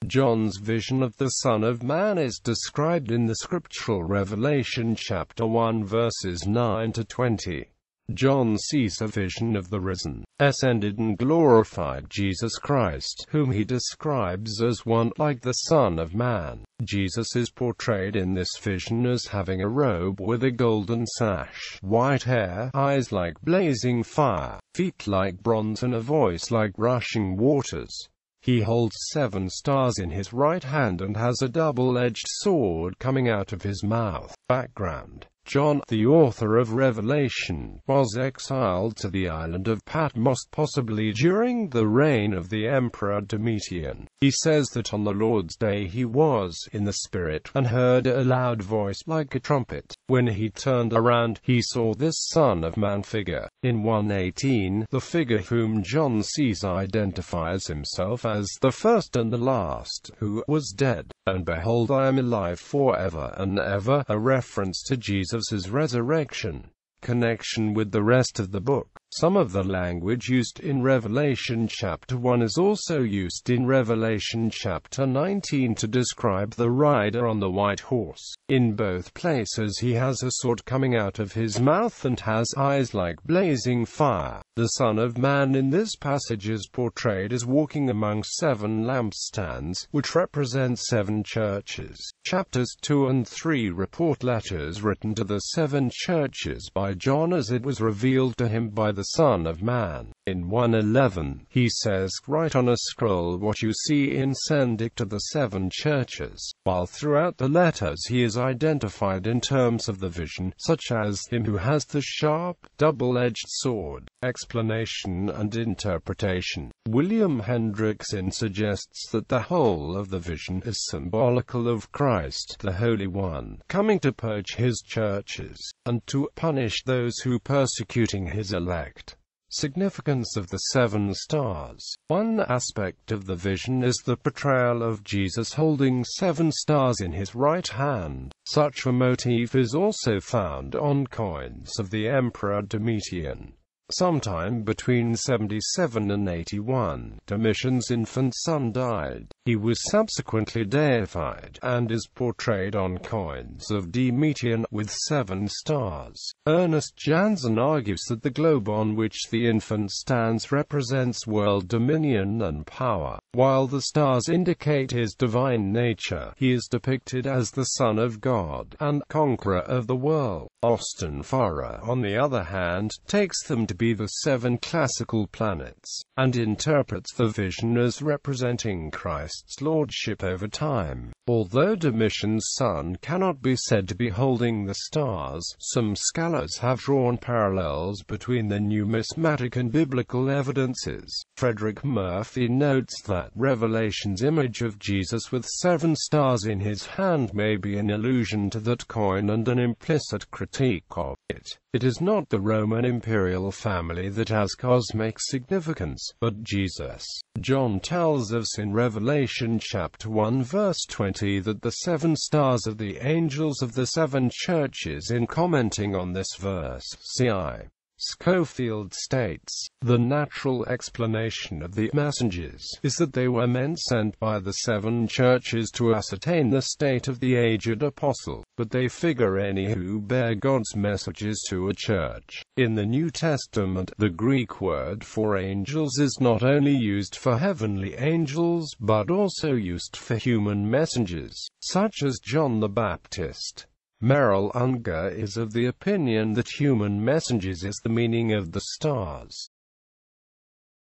John's vision of the Son of Man is described in the scriptural Revelation chapter 1 verses 9 to 20. John sees a vision of the risen, ascended and glorified Jesus Christ, whom he describes as one like the Son of Man. Jesus is portrayed in this vision as having a robe with a golden sash, white hair, eyes like blazing fire, feet like bronze and a voice like rushing waters. He holds 7 stars in his right hand and has a double-edged sword coming out of his mouth. Background: John, the author of Revelation, was exiled to the island of Patmos, possibly during the reign of the Emperor Domitian. He says that on the Lord's day he was in the Spirit, and heard a loud voice like a trumpet. When he turned around, he saw this Son of Man figure. In 1:18, the figure whom John sees identifies himself as the first and the last, who was dead. And behold, I am alive forever and ever, a reference to Jesus' resurrection. Connection with the rest of the book. Some of the language used in Revelation chapter 1 is also used in Revelation chapter 19 to describe the rider on the white horse. In both places he has a sword coming out of his mouth and has eyes like blazing fire. The Son of Man in this passage is portrayed as walking among 7 lampstands, which represent 7 churches. Chapters 2 and 3 report letters written to the 7 churches by John as it was revealed to him by the Son of Man. In 1:11, he says, "Write on a scroll what you see and send it to the 7 churches," while throughout the letters he is identified in terms of the vision, such as him who has the sharp, double-edged sword. Explanation and interpretation. William Hendrickson suggests that the whole of the vision is symbolical of Christ, the Holy One, coming to purge his churches, and to punish those who persecuting his elect. Significance of the 7 stars. One aspect of the vision is the portrayal of Jesus holding 7 stars in his right hand. Such a motif is also found on coins of the Emperor Domitian. Sometime between 77 and 81, Domitian's infant son died. He was subsequently deified, and is portrayed on coins of Domitian with 7 stars. Ernest Jansen argues that the globe on which the infant stands represents world dominion and power. While the stars indicate his divine nature, he is depicted as the Son of God and conqueror of the world. Austin Farrer, on the other hand, takes them to be the 7 classical planets, and interprets the vision as representing Christ's lordship over time. Although Domitian's son cannot be said to be holding the stars, some scholars have drawn parallels between the numismatic and biblical evidences. Frederick Murphy notes that Revelation's image of Jesus with 7 stars in his hand may be an allusion to that coin and an implicit critique of it. It is not the Roman imperial family that has cosmic significance, but Jesus. John tells us in Revelation chapter 1 verse 20 that the 7 stars are the angels of the 7 churches. In commenting on this verse, C.I. Schofield states, "The natural explanation of the messengers is that they were men sent by the 7 churches to ascertain the state of the aged apostle, but they figure any who bear God's messages to a church." In the New Testament, the Greek word for angels is not only used for heavenly angels, but also used for human messengers, such as John the Baptist. Merrill Unger is of the opinion that human messengers is the meaning of the stars.